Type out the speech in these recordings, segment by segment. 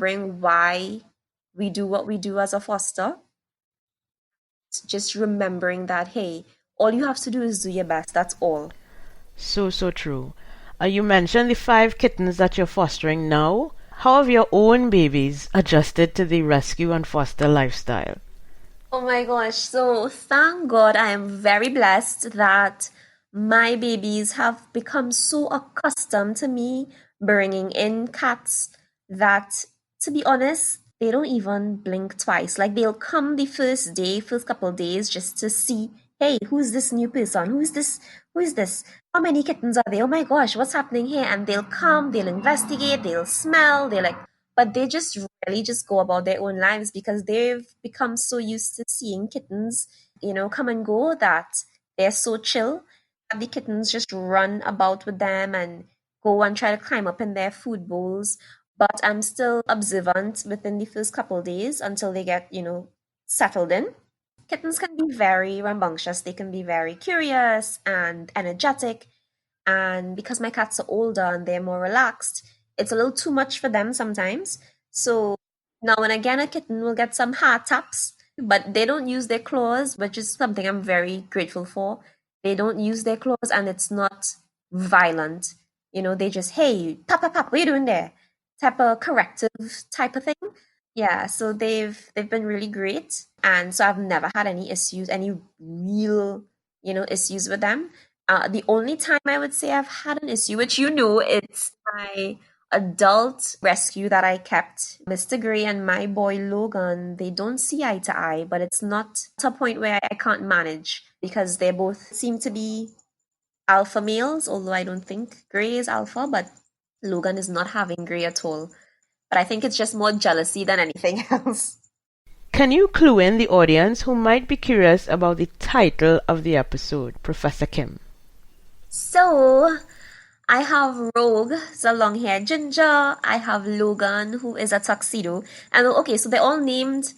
remembering why we do what we do as a foster. Just remembering that, hey, all you have to do is do your best. That's all. So true. You mentioned the 5 kittens that you're fostering now. How have your own babies adjusted to the rescue and foster lifestyle? Oh my gosh. So thank God I am very blessed that my babies have become so accustomed to me bringing in cats that, to be honest, they don't even blink twice. Like they'll come the first day, first couple days just to see, hey, who's this new person? Who is this? Who is this? How many kittens are there? Oh my gosh, what's happening here? And they'll come, they'll investigate, they'll smell, they're like, but they just really just go about their own lives because they've become so used to seeing kittens, come and go that they're so chill that the kittens just run about with them and go and try to climb up in their food bowls. But I'm still observant within the first couple days until they get, settled in. Kittens can be very rambunctious. They can be very curious and energetic. And because my cats are older and they're more relaxed, it's a little too much for them sometimes. So now and again, a kitten will get some hard taps, but they don't use their claws, which is something I'm very grateful for. They don't use their claws and it's not violent. They just, hey, tap, tap, tap, what are you doing there? Type of corrective type of thing. Yeah, so they've been really great. And so I've never had any issues, any real, issues with them. The only time I would say I've had an issue, which it's my adult rescue that I kept. Mr. Gray and my boy Logan, they don't see eye to eye, but it's not to a point where I can't manage because they both seem to be alpha males, although I don't think Gray is alpha, but Logan is not having Gray at all. But I think it's just more jealousy than anything else. Can you clue in the audience who might be curious about the title of the episode, Professor Kim? So, I have Rogue, it's a long-haired ginger. I have Logan, who is a tuxedo. And okay, so they're all named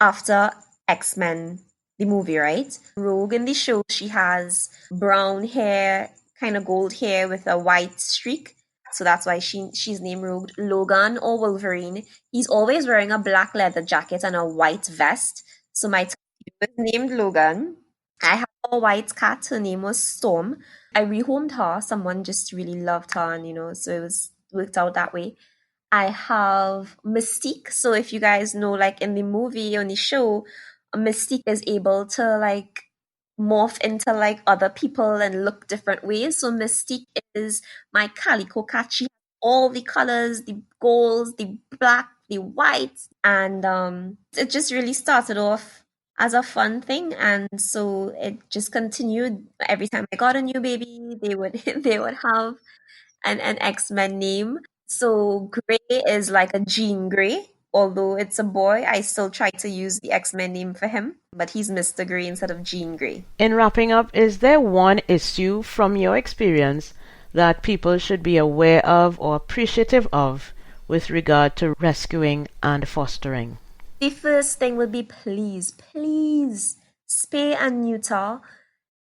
after X-Men, the movie, right? Rogue in the show, she has brown hair, kind of gold hair with a white streak. So that's why she's named Rogue. Logan or Wolverine, he's always wearing a black leather jacket and a white vest. So my tuxedo is named Logan. I have a white cat. Her name was Storm. I rehomed her. Someone just really loved her, and so it was worked out that way. I have Mystique. So if you guys know, like in the movie on the show, Mystique is able to like morph into like other people and look different ways. So Mystique is my calico cat. She has all the colors, the golds, the black, the white, and it just really started off as a fun thing, and so it just continued. Every time I got a new baby, they would they would have an X-Men name. So Gray is like a Jean Grey. Although it's a boy, I still try to use the X-Men name for him, but he's Mr. Grey instead of Jean Grey. In wrapping up, is there one issue from your experience that people should be aware of or appreciative of with regard to rescuing and fostering? The first thing would be please spay and neuter.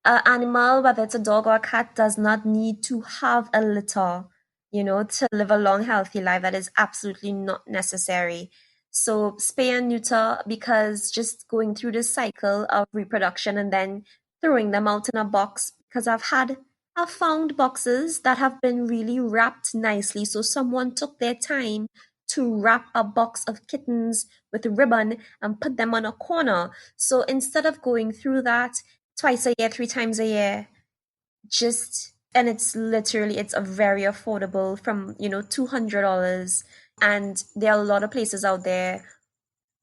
An animal, whether it's a dog or a cat, does not need to have a litter, to live a long, healthy life. That is absolutely not necessary. So spay and neuter, because just going through this cycle of reproduction and then throwing them out in a box, because I've found boxes that have been really wrapped nicely. So someone took their time to wrap a box of kittens with a ribbon and put them on a corner. So instead of going through that twice a year, 3 times a year, and it's a very affordable from, $200. And there are a lot of places out there,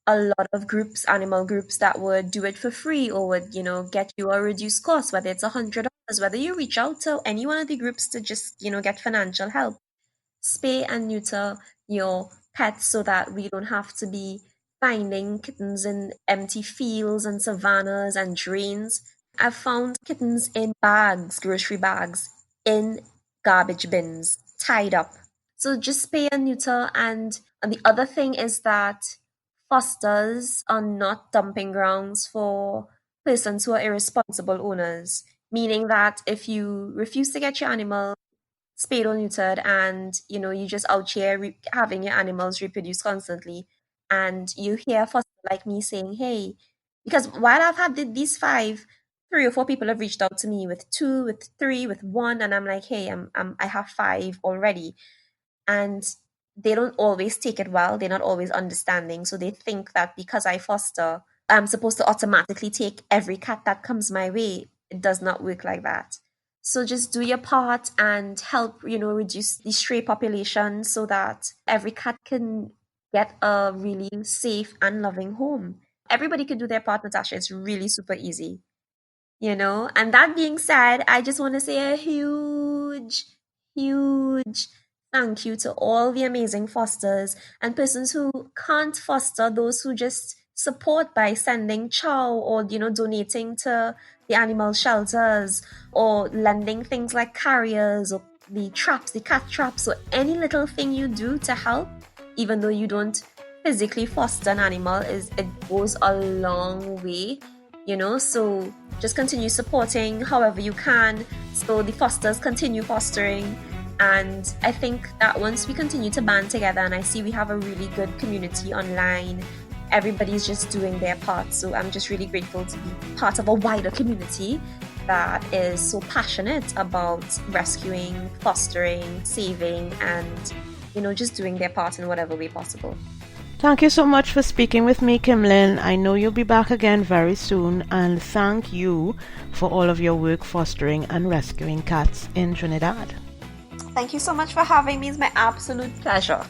a lot of groups, animal groups that would do it for free or would, get you a reduced cost, whether it's $100, whether you reach out to any one of the groups to just, get financial help. Spay and neuter your pets so that we don't have to be finding kittens in empty fields and savannas and drains. I've found kittens in bags, grocery bags, in garbage bins, tied up. So just spay and neuter. And the other thing is that fosters are not dumping grounds for persons who are irresponsible owners, meaning that if you refuse to get your animal spayed or neutered, and you just out here having your animals reproduce constantly, and you hear foster like me saying, hey, because while I've had these five, 3 or 4 people have reached out to me with two, with three, with one, and I'm like, hey, I have five already, and they don't always take it well. They're not always understanding, so they think that because I foster, I'm supposed to automatically take every cat that comes my way. It does not work like that. So just do your part and help, reduce the stray population so that every cat can get a really safe and loving home. Everybody can do their part, Natasha. It's really super easy. And that being said, I just want to say a huge, huge thank you to all the amazing fosters and persons who can't foster, those who just support by sending chow or, donating to the animal shelters or lending things like carriers or the traps, the cat traps, or any little thing you do to help, even though you don't physically foster an animal, it goes a long way. So just continue supporting however you can, so the fosters continue fostering. And I think that once we continue to band together, and I see we have a really good community online, everybody's just doing their part. So I'm just really grateful to be part of a wider community that is so passionate about rescuing, fostering, saving, and just doing their part in whatever way possible. Thank you so much for speaking with me, Kimlin. I know you'll be back again very soon, and thank you for all of your work fostering and rescuing cats in Trinidad. Thank you so much for having me. It's my absolute pleasure.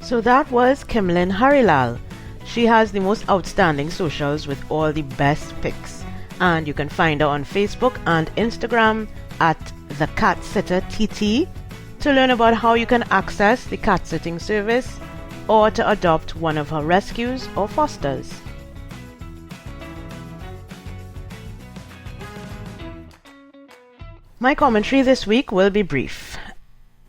So that was Kimlin Harrilal. She has the most outstanding socials with all the best pics, and you can find her on Facebook and Instagram at the Cat Sitter TT to learn about how you can access the cat sitting service or to adopt one of her rescues or fosters. My commentary this week will be brief.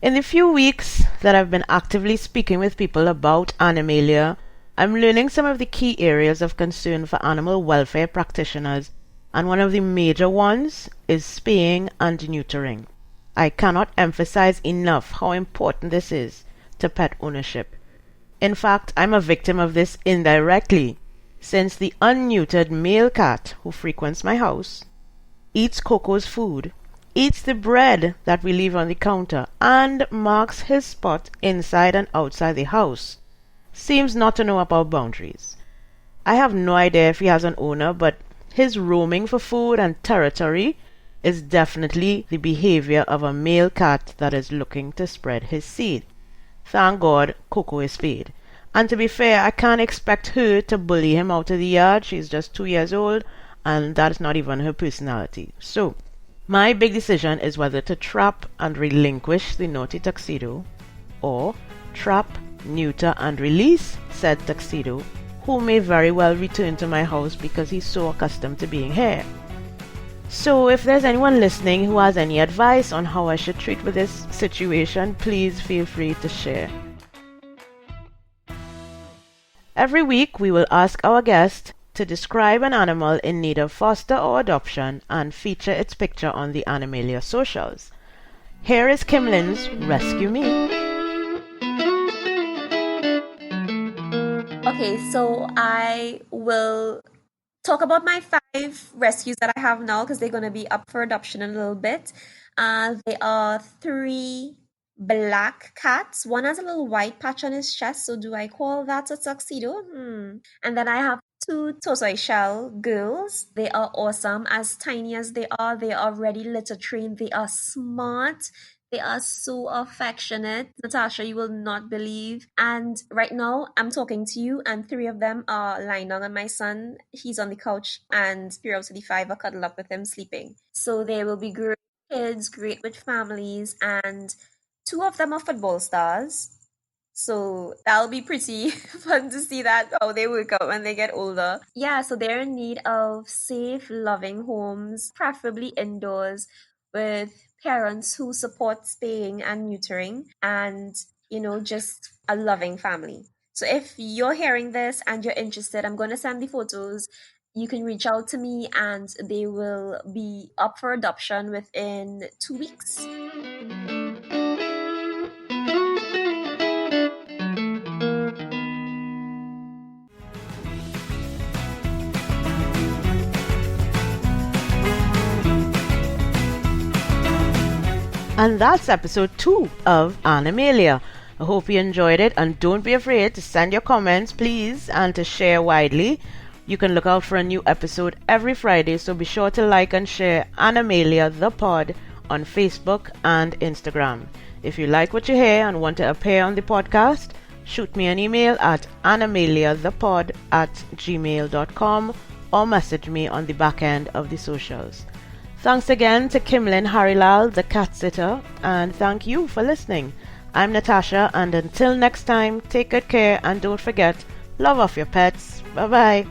In the few weeks that I've been actively speaking with people about Animalia, I'm learning some of the key areas of concern for animal welfare practitioners, and one of the major ones is spaying and neutering. I cannot emphasize enough how important this is to pet ownership. In fact, I'm a victim of this indirectly, since the unneutered male cat who frequents my house eats Coco's food, eats the bread that we leave on the counter, and marks his spot inside and outside the house, seems not to know about boundaries. I have no idea if he has an owner, but his roaming for food and territory is definitely the behavior of a male cat that is looking to spread his seed. Thank God Coco is spayed. And to be fair, I can't expect her to bully him out of the yard. She's just 2 years old, and that's not even her personality. So, my big decision is whether to trap and relinquish the naughty tuxedo, or trap, neuter, and release said tuxedo, who may very well return to my house because he's so accustomed to being here. So if there's anyone listening who has any advice on how I should treat with this situation, please feel free to share. Every week we will ask our guest to describe an animal in need of foster or adoption and feature its picture on the Animalia socials. Here is Kimlin's Rescue Me. Okay, so I will talk about my 5 rescues that I have now because they're going to be up for adoption in a little bit. They are 3 black cats. One has a little white patch on his chest, so do I call that a tuxedo? And then I have 2 tortoise shell girls. They are awesome. As tiny as they are already litter trained. They are smart. They are so affectionate. Natasha, you will not believe. And right now, I'm talking to you, and 3 of them are lying down on my son. He's on the couch, and 3 out of the 5 are cuddled up with him sleeping. So they will be great kids, great with families, and 2 of them are football stars. So that'll be pretty fun to see that how they work out when they get older. Yeah, so they're in need of safe, loving homes, preferably indoors, with parents who support spaying and neutering, and just a loving family. So if you're hearing this and you're interested, I'm going to send the photos you can reach out to me and they will be up for adoption within 2 weeks. And that's episode 2 of Animalia. I hope you enjoyed it, and don't be afraid to send your comments, please, and to share widely. You can look out for a new episode every Friday, so be sure to like and share Animalia the Pod on Facebook and Instagram. If you like what you hear and want to appear on the podcast, shoot me an email at animaliathepod@gmail.com or message me on the back end of the socials. Thanks again to Kimlin Harrilal, the cat sitter, and thank you for listening. I'm Natasha, and until next time, take good care and don't forget, love off your pets. Bye bye.